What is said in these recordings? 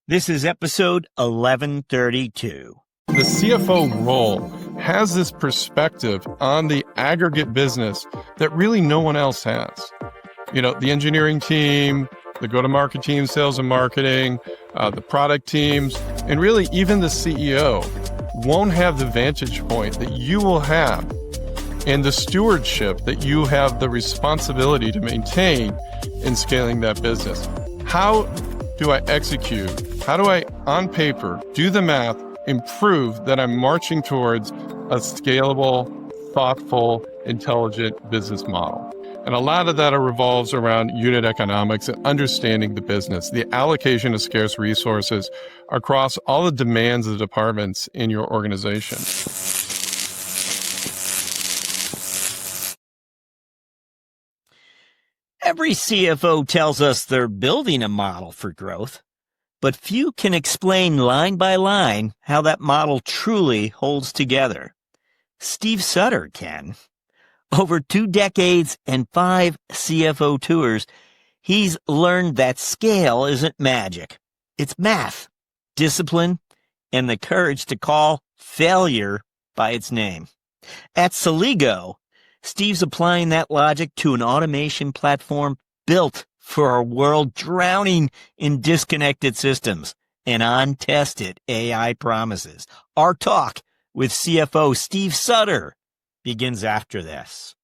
This is episode 1132. The CFO role has this perspective on the aggregate business that really no one else has. You know, the engineering team, the go-to-market team, sales and marketing, the product teams, and really even the CEO won't have the vantage point that you will have and the stewardship that you have the responsibility to maintain in scaling that business. How do I execute? How do I, on paper, do the math, improve that I'm marching towards a scalable, thoughtful, intelligent business model? And a lot of that revolves around unit economics and understanding the business, the allocation of scarce resources across all the demands of the departments in your organization. Every CFO tells us they're building a model for growth, but few can explain line by line how that model truly holds together. Steve Sutter can. Over 2 decades and 5 CFO tours, he's learned that scale isn't magic. It's math, discipline, and the courage to call failure by its name. At Celigo, Steve's applying that logic to an automation platform built for a world drowning in disconnected systems and untested AI promises. Our talk with CFO Steve Sutter begins after this.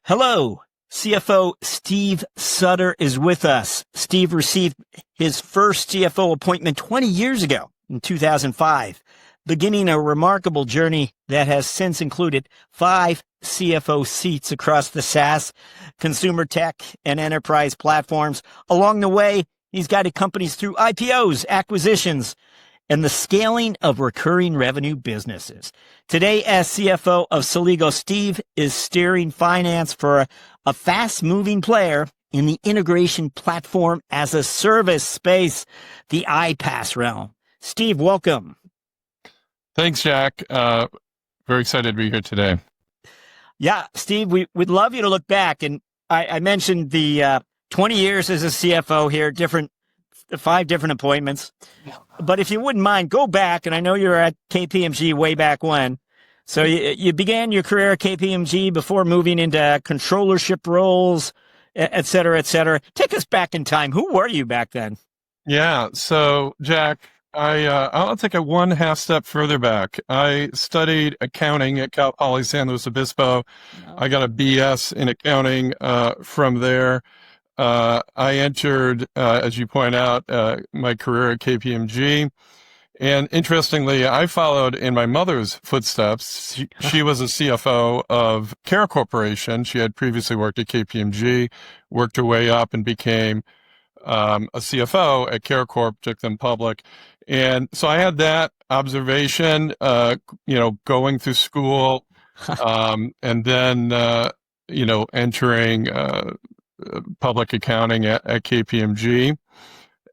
Hello, CFO Steve Sutter is with us. Steve received his first CFO appointment 20 years ago in 2005, beginning a remarkable journey that has since included 5 CFO seats across the SaaS, consumer tech, and enterprise platforms. Along the way, he's guided companies through IPOs, acquisitions, and the scaling of recurring revenue businesses. Today, as CFO of Celigo, Steve is steering finance for a fast-moving player in the integration platform as a service space, the iPaaS realm. Steve, welcome. Thanks, Jack. Very excited to be here today. Yeah, Steve, we'd love you to look back. And I mentioned the 20 years as a CFO here, 5 different appointments. But if you wouldn't mind, go back, and I know you're at KPMG way back when. So you began your career at KPMG before moving into controllership roles, et cetera, et cetera. Take us back in time. Who were you back then? Yeah, so Jack, I'll take a 1.5 step further back. I studied accounting at Cal Poly San Luis Obispo. I got a BS in accounting from there. I entered, as you point out, my career at KPMG. And interestingly, I followed in my mother's footsteps. She was a CFO of Care Corporation. She had previously worked at KPMG, worked her way up and became a CFO at Care Corp, took them public. And so I had that observation, going through school, and then, entering public accounting at KPMG.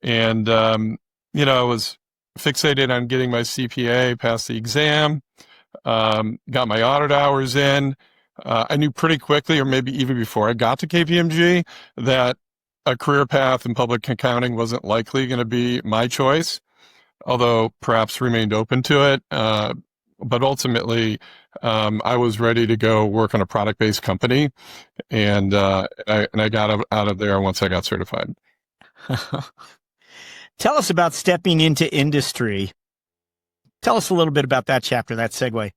And, I was fixated on getting my CPA, passed the exam, got my audit hours in. I knew pretty quickly, or maybe even before I got to KPMG, that a career path in public accounting wasn't likely going to be my choice, although perhaps remained open to it. But ultimately, I was ready to go work on a product-based company, and I got out of there once I got certified. Tell us about stepping into industry. Tell us a little bit about that chapter, that segue.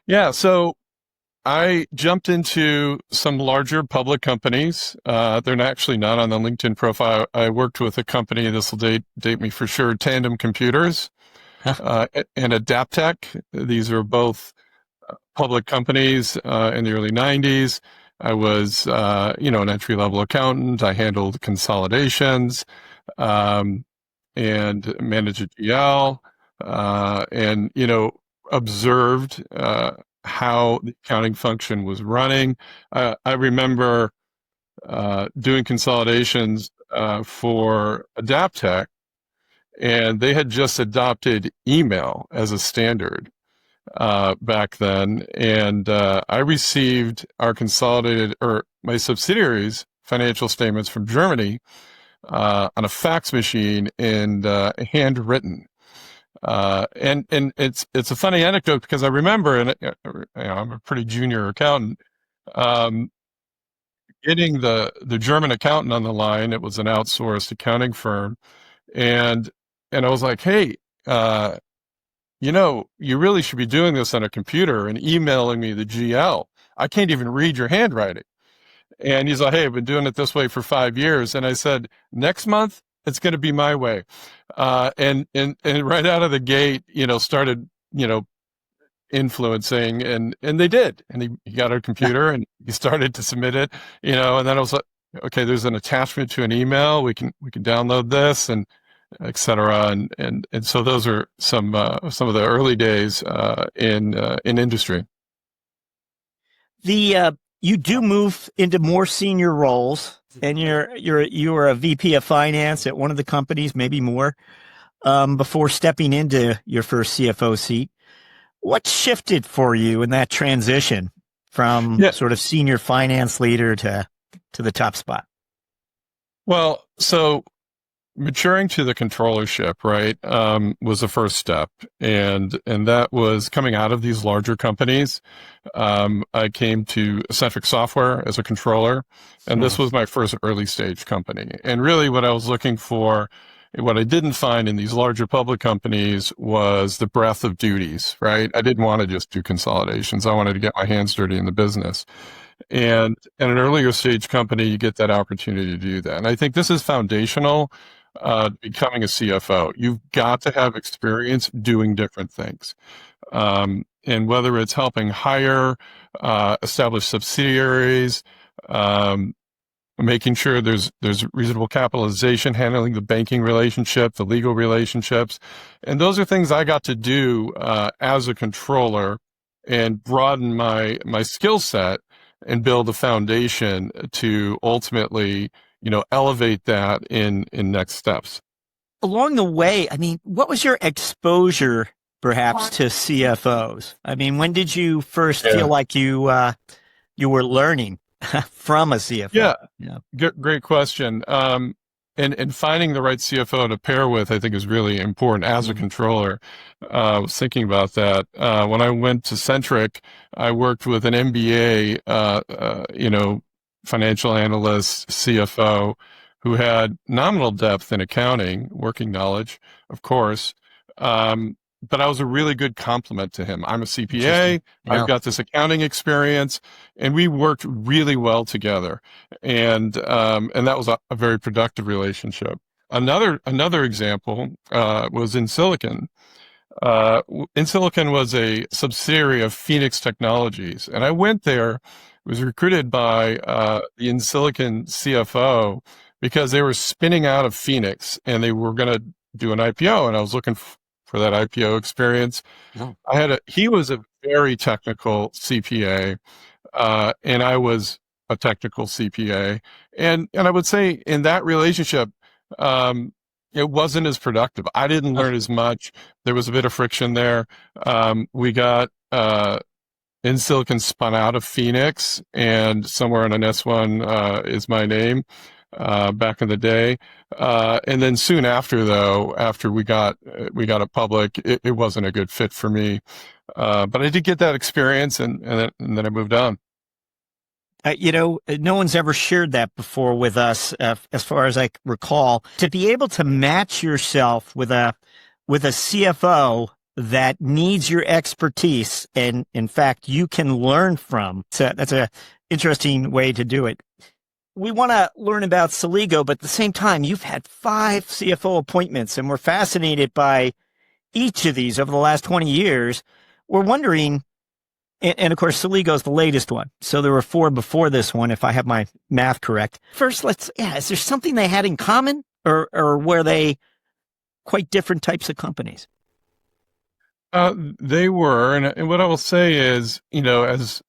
Yeah, so I jumped into some larger public companies. They're actually not on the LinkedIn profile. I worked with a company, this will date me for sure, Tandem Computers, and Adaptec. These are both public companies in the early 90s. I was, an entry-level accountant. I handled consolidations and managed a GL and, observed how the accounting function was running. I remember doing consolidations for Adaptec, and they had just adopted email as a standard back then. And I received our consolidated or my subsidiaries' financial statements from Germany on a fax machine and handwritten. And it's a funny anecdote because I remember, and I'm a pretty junior accountant, getting the German accountant on the line. It was an outsourced accounting firm, and I was like, hey, you really should be doing this on a computer and emailing me the GL. I can't even read your handwriting. And he's like, hey, I've been doing it this way for 5 years. And I said, next month, it's going to be my way. And right out of the gate, started, influencing and they did. And he got a computer and he started to submit it, and then I was like, okay, there's an attachment to an email. We can download this and et cetera. And so those are some of the early days in industry. You do move into more senior roles, and you were a VP of finance at one of the companies, maybe more, before stepping into your first CFO seat. What shifted for you in that transition from sort of senior finance leader to the top spot? Well, so maturing to the controllership, right, was the first step. And that was coming out of these larger companies. I came to Centric Software as a controller, and this was my first early stage company. And really what I was looking for, what I didn't find in these larger public companies was the breadth of duties, right? I didn't want to just do consolidations. I wanted to get my hands dirty in the business. And in an earlier stage company, you get that opportunity to do that. And I think this is foundational becoming a CFO. You've got to have experience doing different things. And whether it's helping hire, establish subsidiaries, making sure there's reasonable capitalization, handling the banking relationship, the legal relationships. And those are things I got to do as a controller and broaden my skill set and build a foundation to ultimately, elevate that in next steps. Along the way, I mean, what was your exposure perhaps to CFOs? I mean, when did you first feel like you were learning from a CFO? Yeah. Great question. And finding the right CFO to pair with, I think, is really important as a controller. I was thinking about that. When I went to Centric, I worked with an MBA, financial analyst, CFO, who had nominal depth in accounting, working knowledge, of course. But I was a really good complement to him. I'm a CPA. I've got this accounting experience, and we worked really well together. And that was a very productive relationship. Another example was InSilicon. InSilicon was a subsidiary of Phoenix Technologies, and I went there. Was recruited by the InSilicon CFO because they were spinning out of Phoenix and they were going to do an IPO, and I was looking for that IPO experience. He was a very technical CPA, and I was a technical CPA, and I would say in that relationship, it wasn't as productive. I didn't learn as much. There was a bit of friction there. We got InSilicon spun out of Phoenix, and somewhere on an S1 is my name back in the day. And then soon after, though, after we got it public, it wasn't a good fit for me. But I did get that experience, and then I moved on. No one's ever shared that before with us, as far as I recall. To be able to match yourself with a CFO that needs your expertise and in fact you can learn from. So that's a interesting way to do it. We want to learn about Celigo, but at the same time, you've had 5 CFO appointments and we're fascinated by each of these over the last 20 years. We're wondering, and of course, Celigo is the latest one. So there were 4 before this one, if I have my math correct. First, is there something they had in common or were they quite different types of companies? They were, and what I will say is, as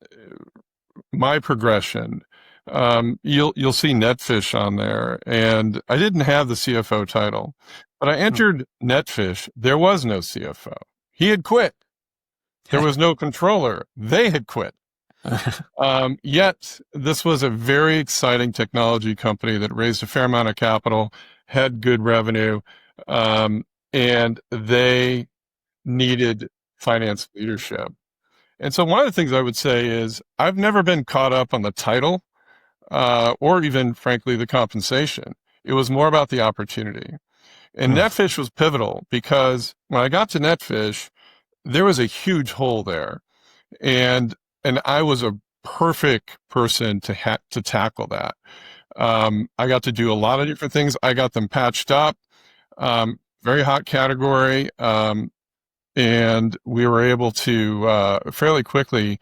my progression, you'll see Netfish on there, and I didn't have the CFO title, but I entered Netfish. There was no CFO. He had quit. There was no controller. They had quit. Yet this was a very exciting technology company that raised a fair amount of capital, had good revenue, and they needed finance leadership. And so one of the things I would say is I've never been caught up on the title or even, frankly, the compensation. It was more about the opportunity. And Netfish was pivotal because when I got to Netfish, there was a huge hole there. And I was a perfect person to tackle that. I got to do a lot of different things. I got them patched up, very hot category. And we were able to fairly quickly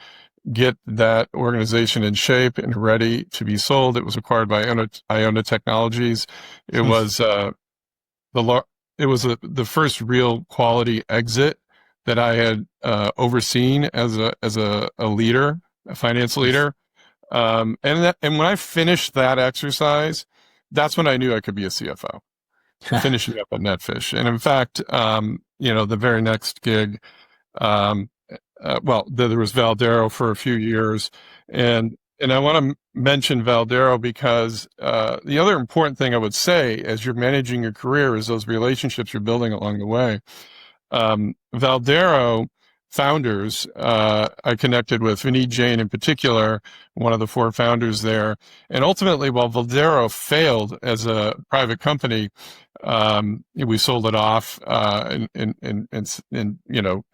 get that organization in shape and ready to be sold. It was acquired by Iona Technologies. It was the first real quality exit that I had overseen as a leader, a finance leader. And when I finished that exercise, that's when I knew I could be a CFO. Finishing up at Netfish. And in fact, the very next gig, there was Valdero for a few years. And I want to mention Valdero because the other important thing I would say as you're managing your career is those relationships you're building along the way. Valdero founders, I connected with Vinny Jain in particular, one of the 4 founders there. And ultimately, while Valdero failed as a private company, we sold it off and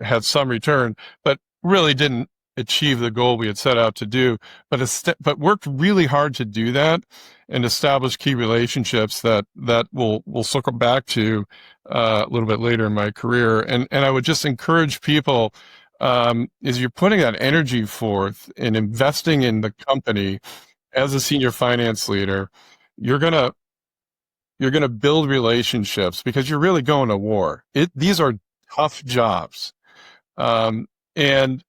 had some return, but really didn't achieve the goal we had set out to do. But worked really hard to do that and establish key relationships that we'll circle back to a little bit later in my career. And I would just encourage people, as you're putting that energy forth and investing in the company as a senior finance leader, you're gonna build relationships because you're really going to war. These are tough jobs. And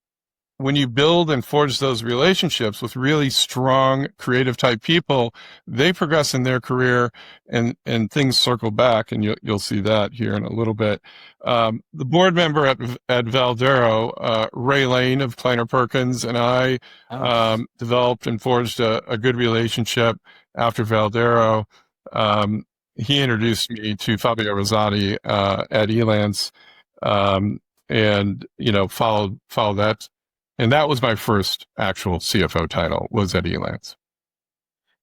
when you build and forge those relationships with really strong, creative type people, they progress in their career and things circle back, and you'll see that here in a little bit. The board member at Valdero, Ray Lane of Kleiner Perkins, and I developed and forged a good relationship after Valdero. He introduced me to Fabio Rosati at Elance, and followed that. And that was my first actual CFO title, was at Elance.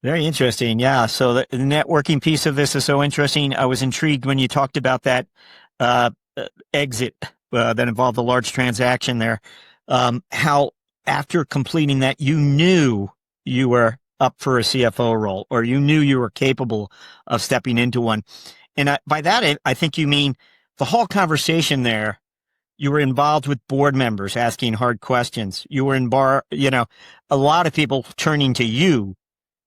Very interesting. Yeah. So the networking piece of this is so interesting. I was intrigued when you talked about that exit that involved a large transaction there. How after completing that, you knew you were up for a CFO role, or you knew you were capable of stepping into one. And by that, I think you mean the whole conversation there. You were involved with board members asking hard questions. You were a lot of people turning to you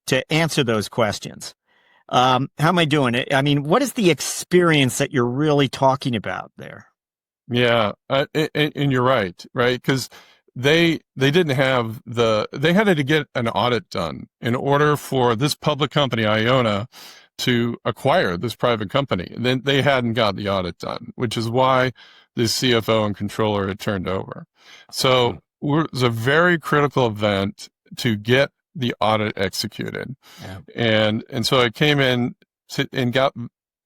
to answer those questions. How am I doing it? I mean, what is the experience that you're really talking about there? Yeah, and you're right? Because they didn't have they had to get an audit done in order for this public company, Iona, to acquire this private company. Then they hadn't got the audit done, which is why the CFO and controller had turned over. So it was a very critical event to get the audit executed. Yeah. And so I came in and got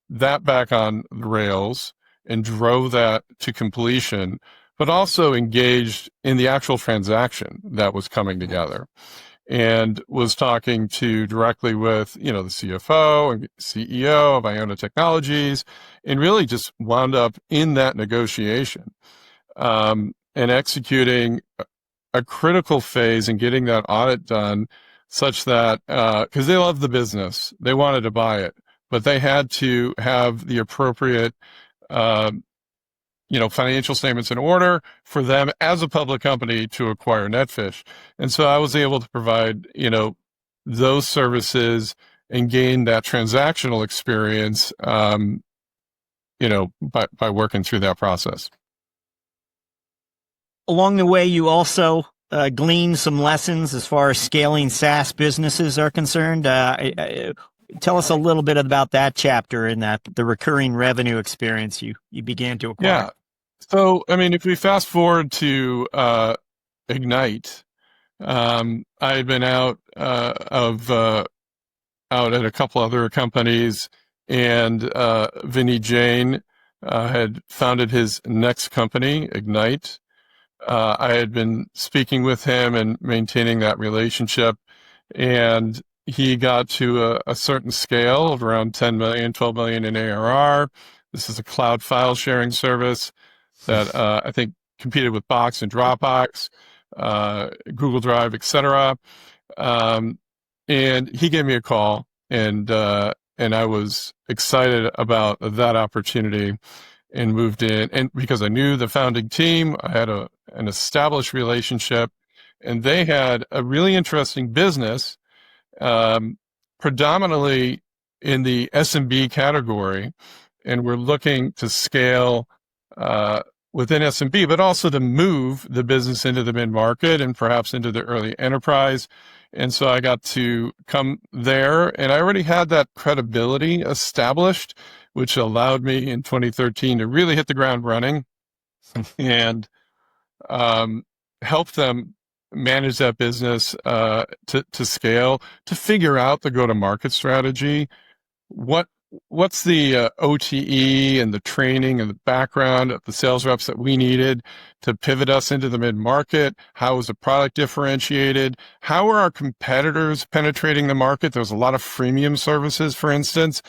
that back on the rails and drove that to completion, but also engaged in the actual transaction that was coming together. And was talking directly with, the CFO and CEO of Iona Technologies, and really just wound up in that negotiation. and executing a critical phase and getting that audit done such that, because they love the business, they wanted to buy it, but they had to have the appropriate, financial statements in order for them as a public company to acquire Netfish. And so I was able to provide, those services and gain that transactional experience, by working through that process. Along the way, you also gleaned some lessons as far as scaling SaaS businesses are concerned. Tell us a little bit about that chapter in the recurring revenue experience you began to acquire. Yeah. So, if we fast forward to Ignite, I had been out at a couple other companies, and Vinny Jain had founded his next company, Ignite. I had been speaking with him and maintaining that relationship, and he got to a certain scale of around 10 million, 12 million in ARR. This is a cloud file sharing service that I think competed with Box and Dropbox, Google Drive, etc. And he gave me a call, and I was excited about that opportunity and moved in. And because I knew the founding team, I had an established relationship, and they had a really interesting business, predominantly in the SMB category, and we're looking to scale within SMB, but also to move the business into the mid-market and perhaps into the early enterprise. And so I got to come there, and I already had that credibility established, which allowed me in 2013 to really hit the ground running and help them manage that business to scale, to figure out the go-to-market strategy. What's the OTE and the training and the background of the sales reps that we needed to pivot us into the mid-market? How is the product differentiated? How are our competitors penetrating the market? There's a lot of freemium services, for instance.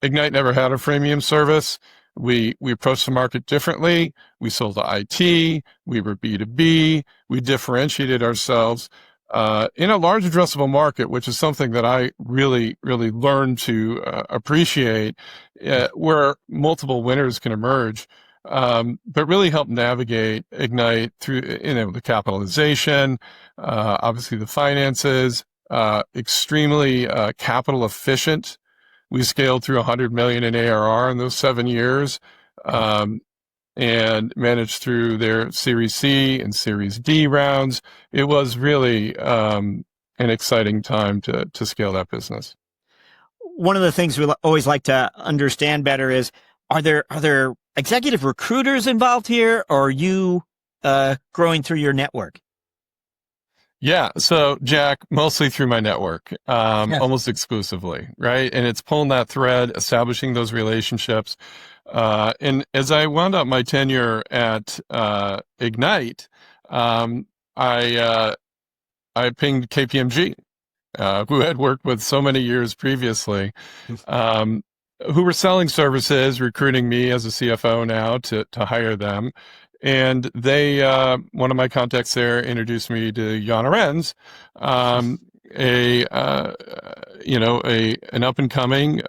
Ignite never had a freemium service. We approached the market differently. We sold to IT. We were B2B. We differentiated ourselves in a large addressable market, which is something that I really, really learned to appreciate, where multiple winners can emerge, but really help navigate Ignite through, the capitalization, obviously the finances, extremely capital efficient. We scaled through 100 million in ARR in those 7 years, and managed through their Series C and Series D rounds. It was really an exciting time to scale that business. One of the things we always like to understand better is, are there executive recruiters involved here, or are you growing through your network? Yeah. So, Jack, mostly through my network, almost exclusively, right? And it's pulling that thread, establishing those relationships. And as I wound up my tenure at Ignite, I pinged KPMG, who had worked with so many years previously, who were selling services, recruiting me as a CFO now to hire them. And they, one of my contacts there introduced me to Jan Arens, an up and coming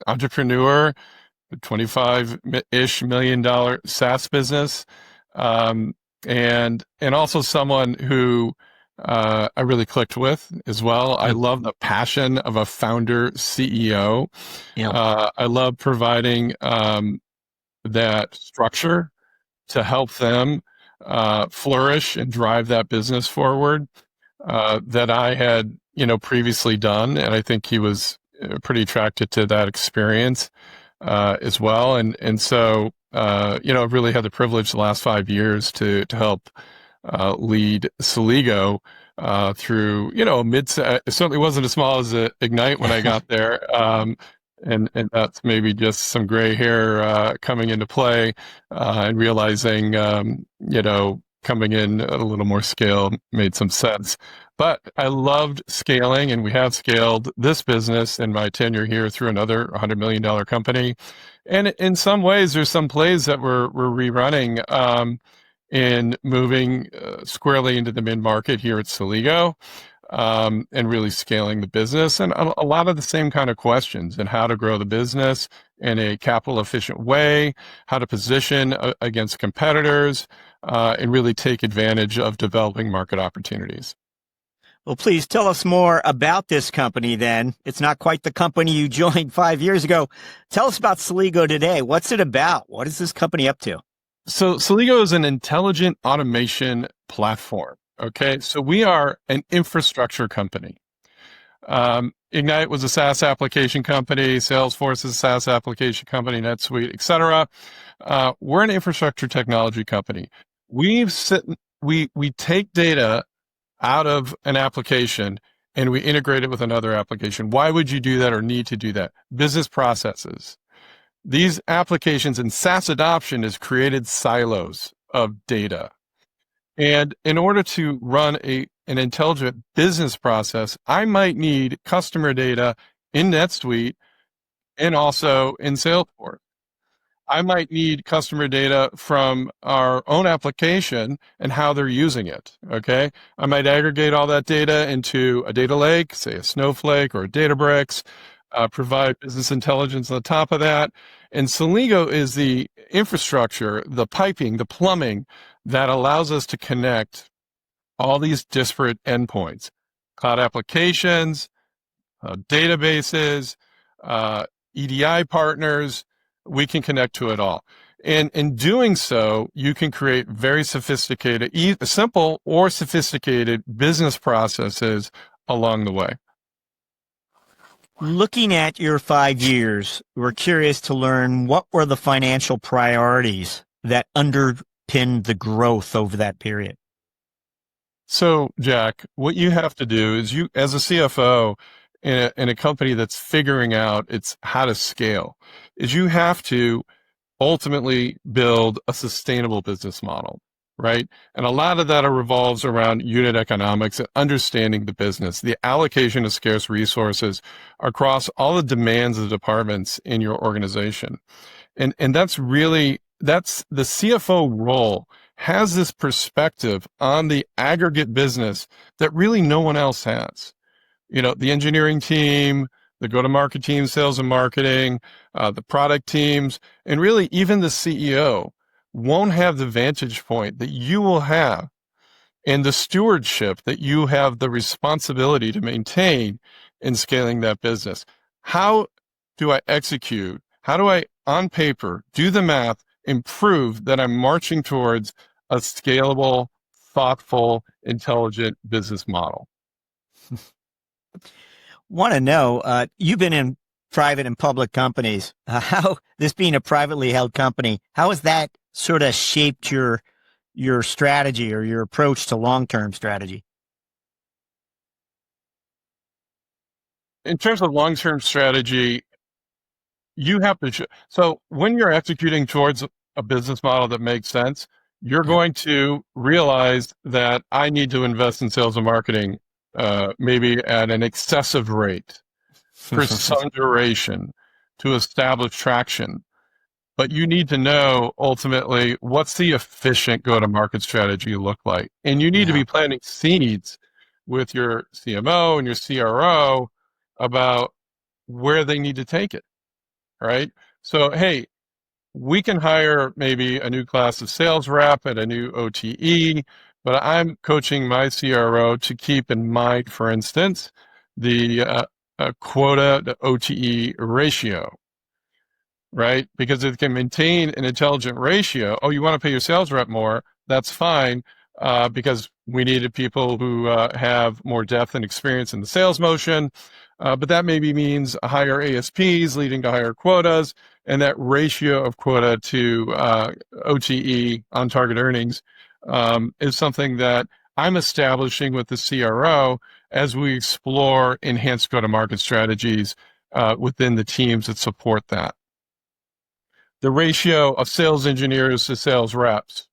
entrepreneur, $25-ish million SaaS business, and also someone who I really clicked with as well. I love the passion of a founder CEO. I love providing that structure to help them flourish and drive that business forward that I had, previously done. And I think he was pretty attracted to that experience as well. And so, I've really had the privilege the last 5 years to help lead Celigo through, it certainly wasn't as small as Ignite when I got there. And that's maybe just some gray hair coming into play, and realizing, coming in at a little more scale made some sense. But I loved scaling, and we have scaled this business in my tenure here through another $100 million company. And in some ways, there's some plays that we're rerunning in moving squarely into the mid-market here at Celigo, and really scaling the business, and a lot of the same kind of questions, and how to grow the business in a capital efficient way, how to position against competitors, and really take advantage of developing market opportunities. Well, please tell us more about this company then. It's not quite the company you joined 5 years ago. Tell us about Celigo today. What's it about? What is this company up to? So Celigo is an intelligent automation platform. Okay, so we are an infrastructure company. Ignite was a SaaS application company. Salesforce is a SaaS application company. NetSuite, etc. We're an infrastructure technology company. We take data out of an application and we integrate it with another application. Why would you do that or need to do that? Business processes. These applications and SaaS adoption has created silos of data. And in order to run an intelligent business process, I might need customer data in NetSuite and also in Salesforce. I might need customer data from our own application and how they're using it, okay? I might aggregate all that data into a data lake, say a Snowflake or a Databricks, provide business intelligence on the top of that. And Celigo is the infrastructure, the piping, the plumbing that allows us to connect all these disparate endpoints, cloud applications, databases, EDI partners. We can connect to it all. And in doing so, you can create very sophisticated, simple or sophisticated business processes along the way. Looking at your 5 years, we're curious to learn what were the financial priorities that underpinned the growth over that period. So, Jack, what you have to do is you, as a CFO in a company that's figuring out its how to scale, is you have to ultimately build a sustainable business model, right? And a lot of that revolves around unit economics and understanding the business, the allocation of scarce resources across all the demands of the departments in your organization. And that's the CFO role has this perspective on the aggregate business that really no one else has. You know, the engineering team, the go-to-market team, sales and marketing, the product teams, and really even the CEO won't have the vantage point that you will have and the stewardship that you have the responsibility to maintain in scaling that business. How do I execute? How do I, on paper, do the math, and prove that I'm marching towards a scalable, thoughtful, intelligent business model? Want to know, you've been in private and public companies. How, this being a privately held company, how has that sort of shaped your strategy or your approach to long-term strategy? In terms of long-term strategy, you have to, so when you're executing towards a business model that makes sense, you're going to realize that I need to invest in sales and marketing, maybe at an excessive rate for some duration to establish traction. But you need to know ultimately what's the efficient go-to-market strategy look like. And you need to be planting seeds with your CMO and your CRO about where they need to take it, right? So, hey, we can hire maybe a new class of sales rep and a new OTE, but I'm coaching my CRO to keep in mind, for instance, the quota-to-OTE ratio, right? Because if it can maintain an intelligent ratio, oh, you want to pay your sales rep more, that's fine, because we needed people who have more depth and experience in the sales motion. But that maybe means higher ASPs leading to higher quotas, and that ratio of quota to OTE, on target earnings, is something that I'm establishing with the CRO as we explore enhanced go-to-market strategies within the teams that support that. The ratio of sales engineers to sales reps.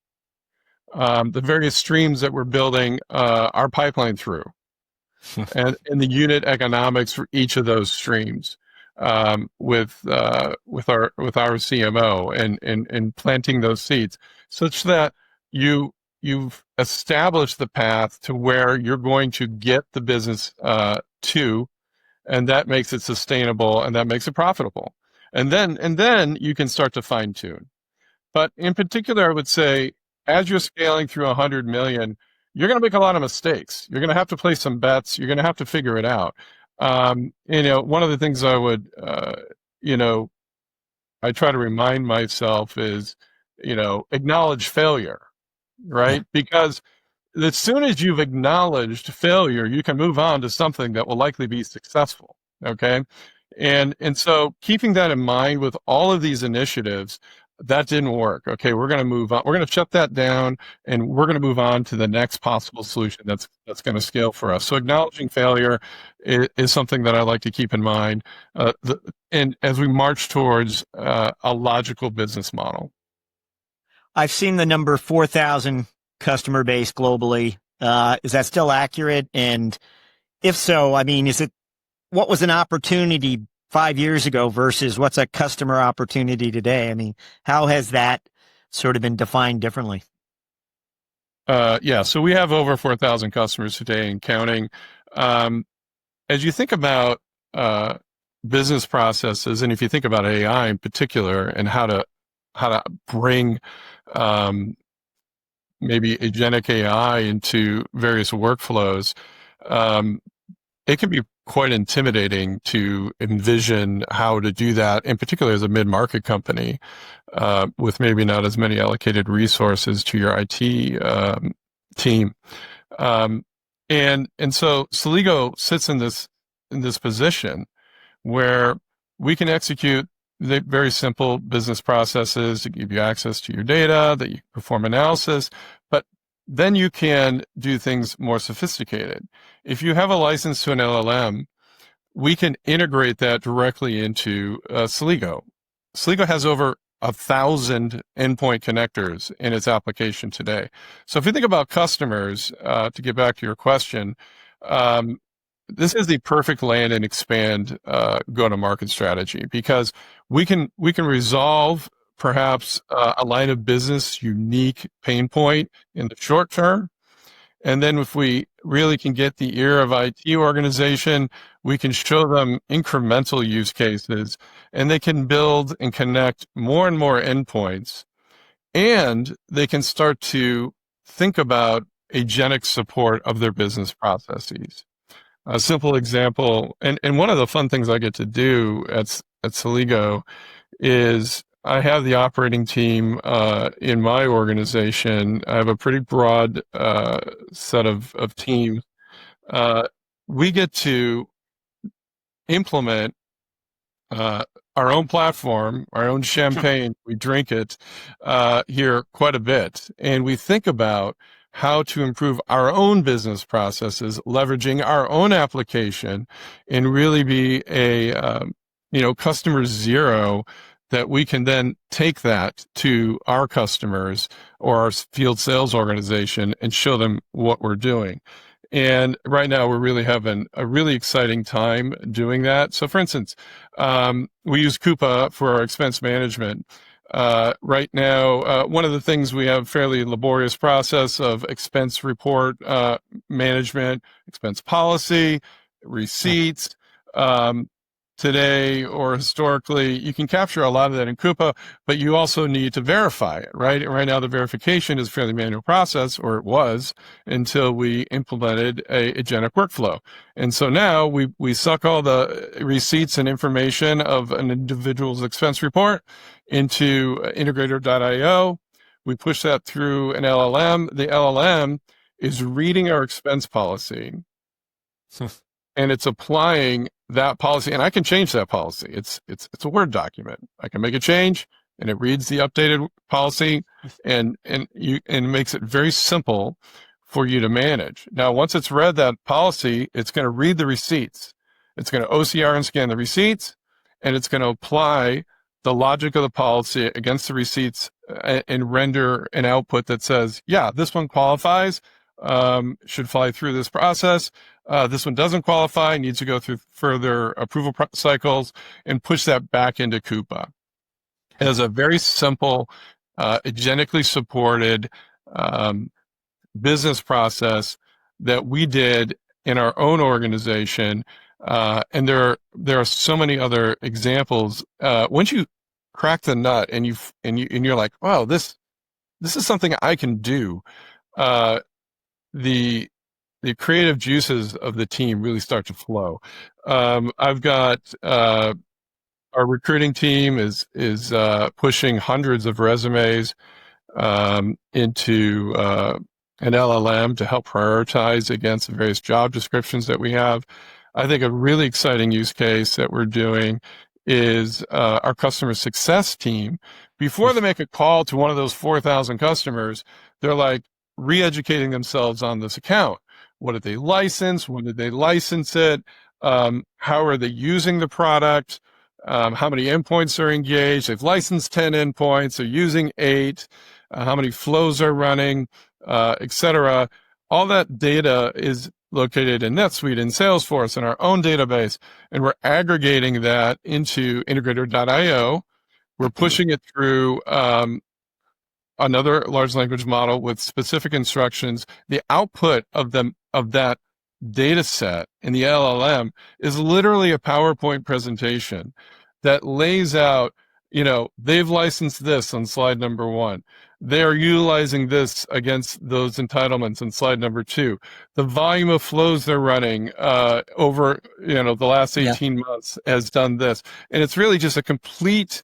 the various streams that we're building our pipeline through, and the unit economics for each of those streams, with our CMO, and planting those seeds such that you've established the path to where you're going to get the business to, and that makes it sustainable, and that makes it profitable. And then you can start to fine tune. But in particular, I would say, as you're scaling through 100 million, you're going to make a lot of mistakes. You're going to have to place some bets. You're going to have to figure it out. One of the things I would, I try to remind myself is, acknowledge failure, right? Because as soon as you've acknowledged failure, you can move on to something that will likely be successful. Okay. And so keeping that in mind with all of these initiatives, that didn't work. Okay, we're going to move on. We're going to shut that down, and we're going to move on to the next possible solution that's going to scale for us. So acknowledging failure is something that I like to keep in mind, and as we march towards a logical business model. I've seen the number 4,000 customer base globally. Is that still accurate? And if so, I mean, what was an opportunity 5 years ago versus what's a customer opportunity today? I mean, how has that sort of been defined differently? So we have over 4,000 customers today and counting. As you think about business processes, and if you think about AI in particular, and how to bring maybe agentic AI into various workflows, it can be quite intimidating to envision how to do that, in particular as a mid-market company, with maybe not as many allocated resources to your IT team. And so Celigo sits in this position where we can execute the very simple business processes to give you access to your data, that you perform analysis, but then you can do things more sophisticated. If you have a license to an LLM, we can integrate that directly into Celigo. Celigo has over 1,000 endpoint connectors in its application today. So if you think about customers, to get back to your question, this is the perfect land and expand go-to-market strategy, because we can resolve perhaps a line of business unique pain point in the short term. And then if we really can get the ear of IT organization, we can show them incremental use cases, and they can build and connect more and more endpoints, and they can start to think about agentic support of their business processes. A simple example, and one of the fun things I get to do at Celigo is I have the operating team in my organization. I have a pretty broad set of teams. We get to implement our own platform, our own champagne. We drink it here quite a bit, and we think about how to improve our own business processes, leveraging our own application, and really be a customer zero, that we can then take that to our customers or our field sales organization and show them what we're doing. And right now we're really having a really exciting time doing that. So for instance, we use Coupa for our expense management. Right now, one of the things, we have fairly laborious process of expense report management, expense policy, receipts. Today or historically, you can capture a lot of that in Coupa, but you also need to verify it, right? And right now, the verification is a fairly manual process, or it was, until we implemented a agentic workflow. And so now we suck all the receipts and information of an individual's expense report into integrator.io. We push that through an LLM. The LLM is reading our expense policy and it's applying that policy, and I can change that policy. It's a Word document. I can make a change, and it reads the updated policy, and makes it very simple for you to manage. Now, once it's read that policy, it's going to read the receipts. It's going to OCR and scan the receipts, and it's going to apply the logic of the policy against the receipts and render an output that says, yeah, this one qualifies, should fly through this process. This one doesn't qualify, needs to go through further approval cycles, and push that back into Coupa. It has a very simple, agentically supported business process that we did in our own organization. And there are so many other examples. Once you crack the nut and you're like, wow, this is something I can do. The creative juices of the team really start to flow. I've got our recruiting team is pushing hundreds of resumes into an LLM to help prioritize against the various job descriptions that we have. I think a really exciting use case that we're doing is our customer success team. Before they make a call to one of those 4,000 customers, they're like re-educating themselves on this account. What did they license? When did they license it? How are they using the product? How many endpoints are engaged? They've licensed 10 endpoints. They're using 8. How many flows are running, et cetera. All that data is located in NetSuite and Salesforce in our own database, and we're aggregating that into integrator.io. We're pushing it through another large language model with specific instructions. The output of that data set in the LLM is literally a PowerPoint presentation that lays out, they've licensed this on slide number 1. They're utilizing this against those entitlements in slide number 2. The volume of flows they're running over, the last 18 months has done this. And it's really just a complete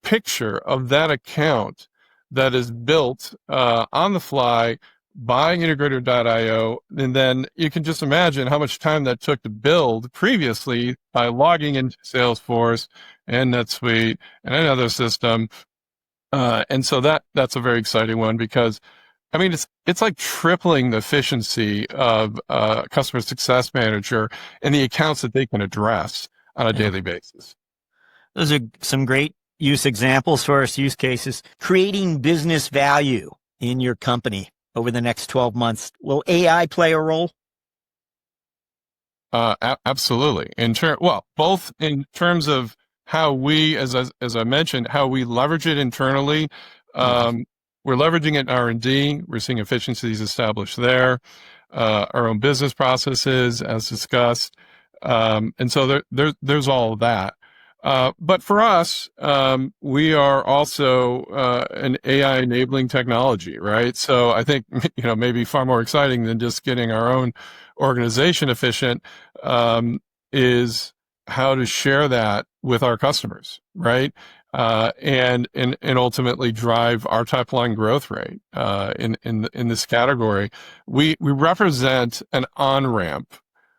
picture of that account that is built on the fly by integrator.io. And then you can just imagine how much time that took to build previously by logging into Salesforce and NetSuite and another system. And so that's a very exciting one because, it's like tripling the efficiency of customer success manager and the accounts that they can address on a daily basis. Those are some great use examples for us, use cases. Creating business value in your company over the next 12 months. Will AI play a role? Absolutely. Both in terms of how we, as I mentioned, how we leverage it internally. We're leveraging it in R&D. We're seeing efficiencies established there. Our own business processes, as discussed. And so there's all of that. But for us, we are also an AI enabling technology, right? So I think, maybe far more exciting than just getting our own organization efficient is how to share that with our customers, right? And ultimately drive our top line growth rate in this category. We represent an on-ramp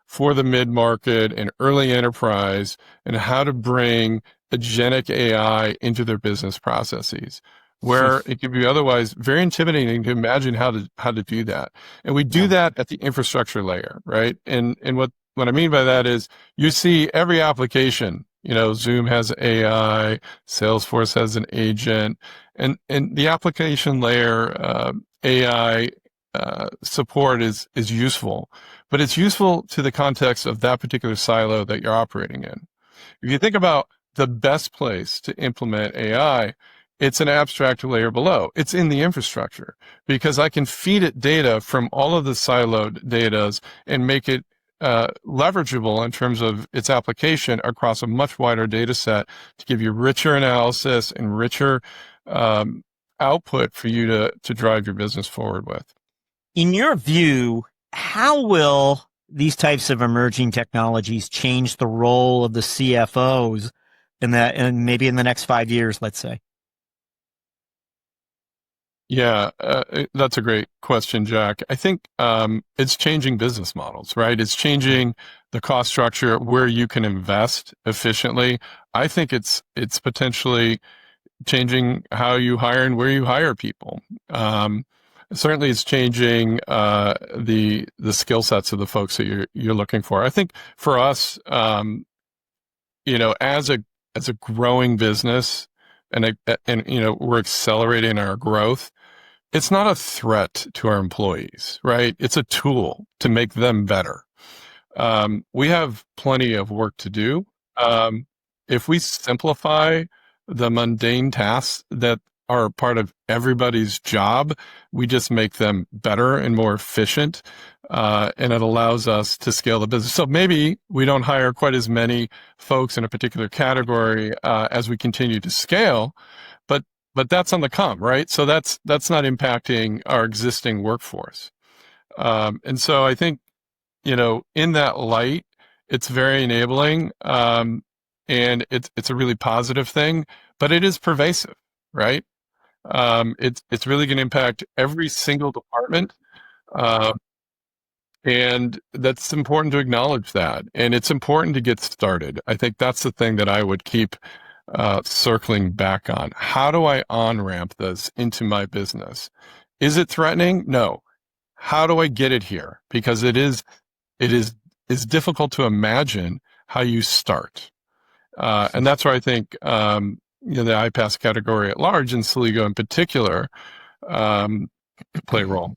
for the mid-market and early enterprise and how to bring agentic AI into their business processes, where it could be otherwise very intimidating to imagine how to do that. And we do that at the infrastructure layer, right? And what I mean by that is you see every application, Zoom has AI, Salesforce has an agent, and the application layer AI support is useful, but it's useful to the context of that particular silo that you're operating in. If you think about the best place to implement AI, it's an abstract layer below. It's in the infrastructure because I can feed it data from all of the siloed datas and make it leverageable in terms of its application across a much wider data set to give you richer analysis and richer output for you to drive your business forward with. In your view, how will these types of emerging technologies change the role of the CFOs and maybe in the next 5 years, let's say? Yeah, that's a great question, Jack. I think it's changing business models, right? It's changing the cost structure where you can invest efficiently. I think it's potentially changing how you hire and where you hire people. Certainly, it's changing the skill sets of the folks that you're looking for. I think for us, as a growing business, and we're accelerating our growth, it's not a threat to our employees, right? It's a tool to make them better. We have plenty of work to do. If we simplify the mundane tasks that are part of everybody's job, we just make them better and more efficient, and it allows us to scale the business. So maybe we don't hire quite as many folks in a particular category as we continue to scale, but that's on the come, right? So that's not impacting our existing workforce. And so I think, in that light, it's very enabling, and it's a really positive thing, but it is pervasive, right? It's really going to impact every single department, and that's important to acknowledge that, and it's important to get started. I think that's the thing that I would keep circling back on. How do I on-ramp this into my business? Is it threatening? No. How do I get it here? Because it is difficult to imagine how you start. And that's where I think, the iPaaS category at large, and Celigo in particular, play a role.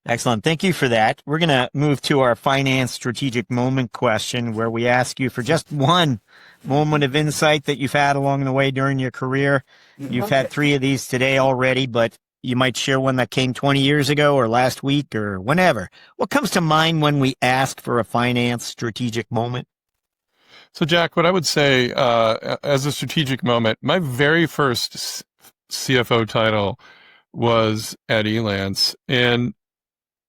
Excellent. Thank you for that. We're going to move to our finance strategic moment question, where we ask you for just one moment of insight that you've had along the way during your career. You've had 3 of these today already, but you might share one that came 20 years ago or last week or whenever. What comes to mind when we ask for a finance strategic moment? So, Jack, what I would say as a strategic moment, my very first CFO title was at Elance, and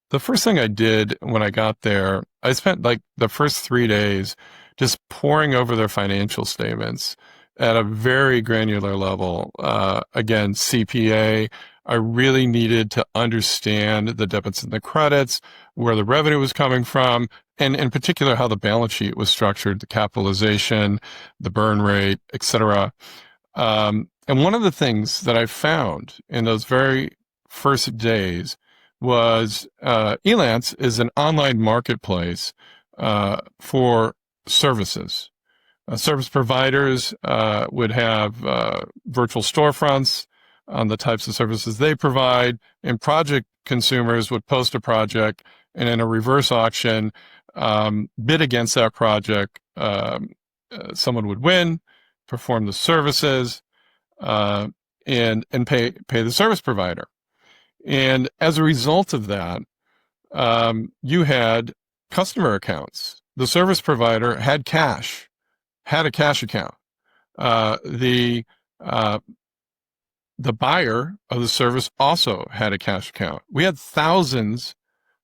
the first thing I did when I got there, I spent like the first 3 days just poring over their financial statements at a very granular level. Again, CPA, I really needed to understand the debits and the credits, where the revenue was coming from, and in particular, how the balance sheet was structured, the capitalization, the burn rate, et cetera. And one of the things that I found in those very first days was Elance is an online marketplace for services. Service providers would have virtual storefronts on the types of services they provide, and project consumers would post a project, and in a reverse auction, bid against that project. Someone would win, perform the services, and pay the service provider. And as a result of that, you had customer accounts. The service provider had a cash account. The buyer of the service also had a cash account. We had thousands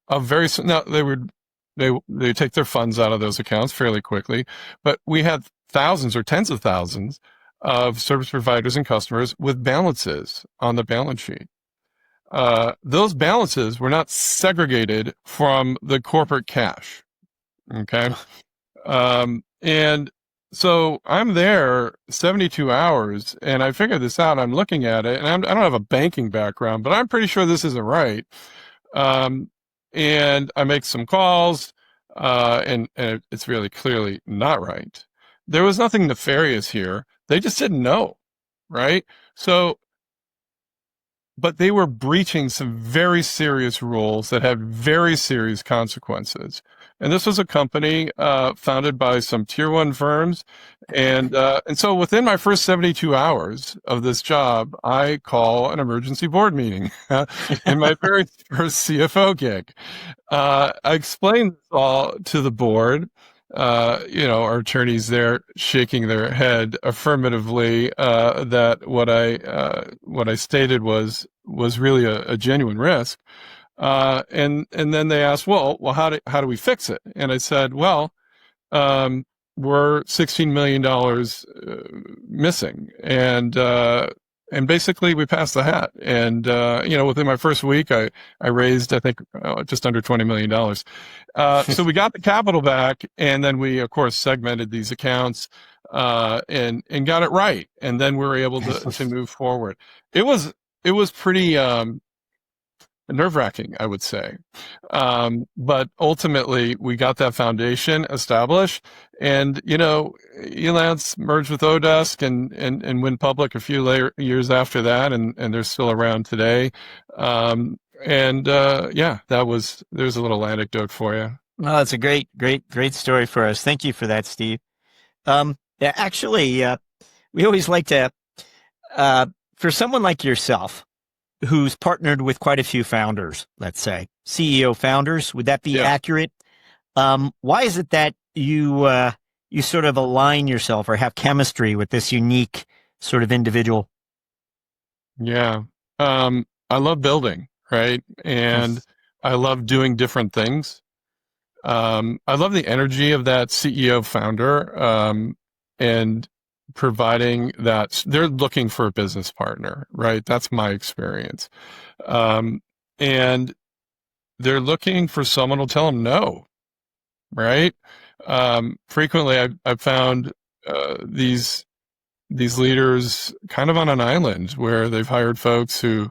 of they take their funds out of those accounts fairly quickly, but we had thousands or tens of thousands of service providers and customers with balances on the balance sheet. Those balances were not segregated from the corporate cash. Okay. And so I'm there 72 hours, and I figured this out. I'm looking at it, and I don't have a banking background, but I'm pretty sure this isn't right. And I make some calls, and it's really clearly not right. There was nothing nefarious here. They just didn't know, right? So, but they were breaching some very serious rules that had very serious consequences. And this was a company founded by some tier 1 firms. And so within my first 72 hours of this job, I call an emergency board meeting in my very first CFO gig. I explained this all to the board. Our attorneys there shaking their head affirmatively that what I stated was really a genuine risk. And then they asked, well, how do we fix it? And I said, well, we're $16 million missing, and basically we passed the hat. And within my first week, I raised, I think, just under $20 million. So we got the capital back, and then we, of course, segmented these accounts and got it right. And then we were able to move forward. It was pretty nerve-wracking, I would say. But ultimately, we got that foundation established. And, Elance merged with Odesk and went public a few years after that, and they're still around today. There's a little anecdote for you. Well, it's a great, great, great story for us. Thank you for that, Steve. Actually, we always like to, for someone like yourself, who's partnered with quite a few founders, let's say CEO founders, would that be accurate? Why is it that you sort of align yourself or have chemistry with this unique sort of individual? Yeah. I love building, right? And I love doing different things. I love the energy of that CEO founder, and providing that they're looking for a business partner, right? That's my experience. And they're looking for someone who'll tell them no, right? Frequently I've found, these leaders kind of on an island where they've hired folks who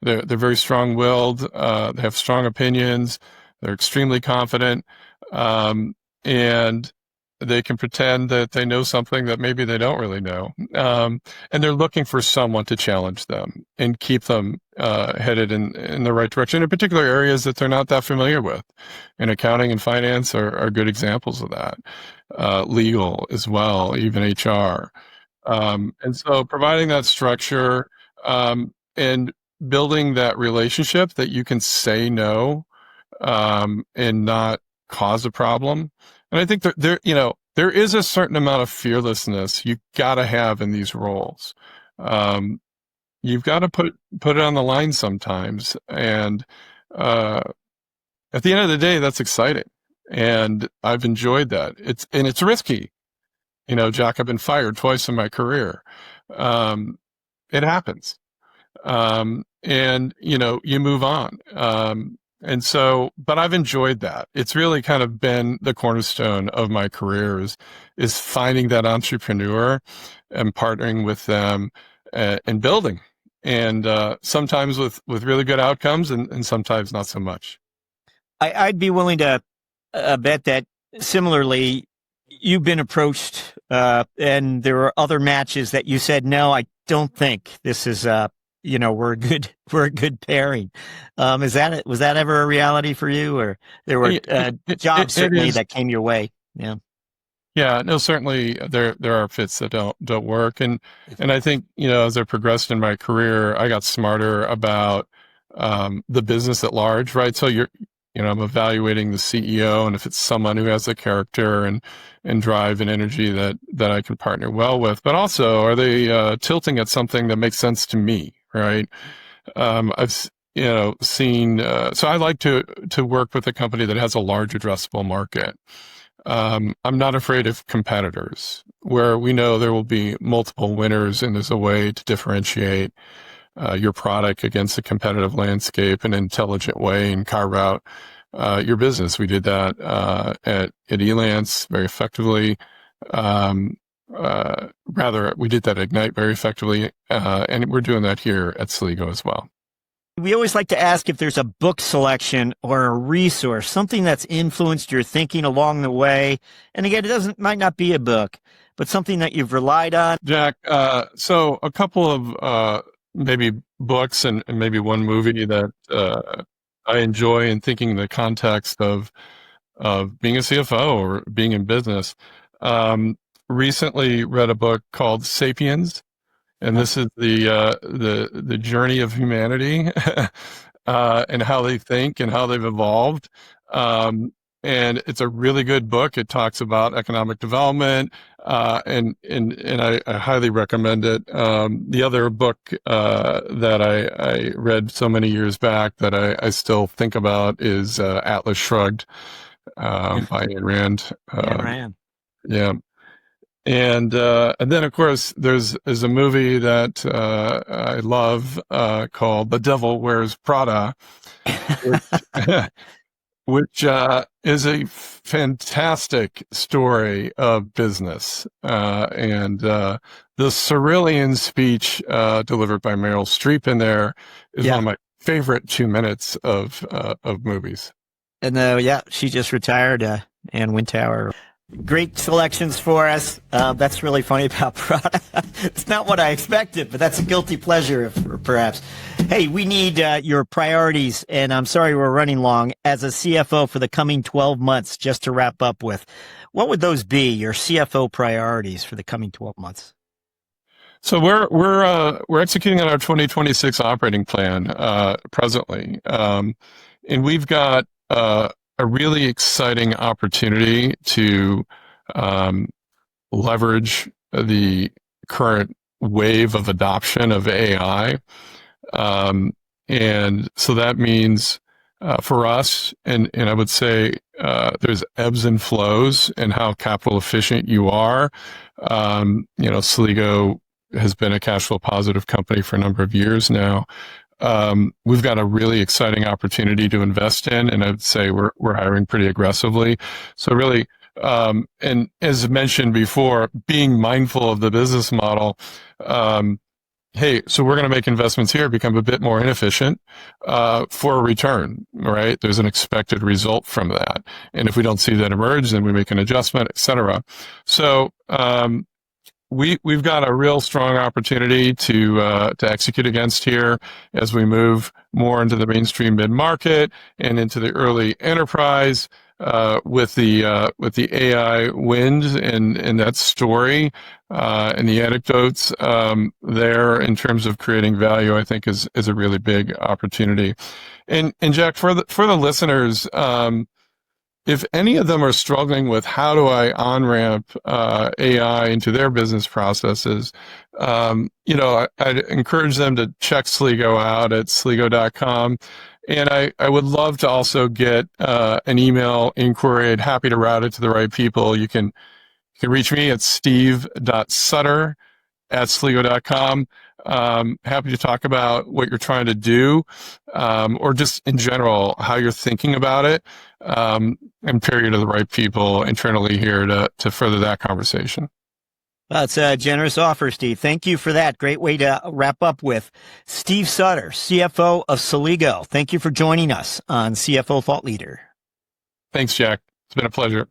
they're very strong-willed, they have strong opinions, they're extremely confident, and they can pretend that they know something that maybe they don't really know. And they're looking for someone to challenge them and keep them headed in the right direction in particular areas that they're not that familiar with. And accounting and finance are good examples of that. Legal as well, even HR. And so providing that structure, and building that relationship that you can say no, and not cause a problem. And I think that there is a certain amount of fearlessness you got to have in these roles. You've got to put it on the line sometimes. And at the end of the day, that's exciting. And I've enjoyed that. It's risky. Jack, I've been fired twice in my career. It happens. And you move on. But I've enjoyed that. It's really kind of been the cornerstone of my career is finding that entrepreneur and partnering with them, and building. And sometimes with really good outcomes and sometimes not so much. I'd be willing to bet that similarly, you've been approached, and there were other matches that you said, no, I don't think this is, we're a good pairing. Was that ever a reality for you, or there were jobs certainly that came your way? Yeah. Yeah, no, certainly there are fits that don't work. And I think, as I progressed in my career, I got smarter about, the business at large, right? So I'm evaluating the CEO, and if it's someone who has the character and drive and energy that I can partner well with, but also are they tilting at something that makes sense to me, right? I've seen. So I like to work with a company that has a large addressable market. I'm not afraid of competitors where we know there will be multiple winners, and there's a way to differentiate your product against a competitive landscape in an intelligent way and carve out your business. We did that at Elance very effectively. We did that at Ignite very effectively, and we're doing that here at Celigo as well. We always like to ask if there's a book selection or a resource, something that's influenced your thinking along the way. And again, might not be a book, but something that you've relied on. Jack, so a couple of maybe books and maybe one movie that I enjoy in thinking in the context of being a CFO or being in business. Recently read a book called Sapiens. And this is the journey of humanity, and how they think and how they've evolved. And it's a really good book. It talks about economic development, and I highly recommend it. The other book that I read so many years back that I still think about is Atlas Shrugged, by Ayn Rand. Ayn Rand. Yeah. And then of course there's a movie that I love called The Devil Wears Prada, which is a fantastic story of business. And the Cerulean speech delivered by Meryl Streep in there is one of my favorite 2 minutes of movies. And yeah, she just retired, Ann Wintour. Great selections for us. That's really funny about Prada. It's not what I expected, but that's a guilty pleasure, perhaps. Hey, we need your priorities, and I'm sorry we're running long, as a CFO for the coming 12 months, just to wrap up with. What would those be, your CFO priorities for the coming 12 months? So we're executing on our 2026 operating plan presently, and we've got a really exciting opportunity to leverage the current wave of adoption of AI. And so that means for us, and I would say there's ebbs and flows in how capital efficient you are. Celigo has been a cash flow positive company for a number of years now. We've got a really exciting opportunity to invest in, and I'd say we're hiring pretty aggressively. So really, and as mentioned before, being mindful of the business model. Hey, so we're going to make investments here, become a bit more inefficient for a return, right? There's an expected result from that. And if we don't see that emerge, then we make an adjustment, et cetera. So we've got a real strong opportunity to execute against here as we move more into the mainstream mid-market and into the early enterprise with the AI wind and that story and the anecdotes there in terms of creating value, I think is a really big opportunity. And Jack, for the listeners, if any of them are struggling with how do I on-ramp AI into their business processes, I'd encourage them to check Celigo out at celigo.com. And I would love to also get an email inquiry. I'd happy to route it to the right people. You can reach me at steve.sutter@celigo.com. Happy to talk about what you're trying to do, or just in general, how you're thinking about it, and pair you to the right people internally here to further that conversation. That's a generous offer, Steve. Thank you for that. Great way to wrap up with Steve Sutter, CFO of Celigo. Thank you for joining us on CFO Thought Leader. Thanks, Jack. It's been a pleasure.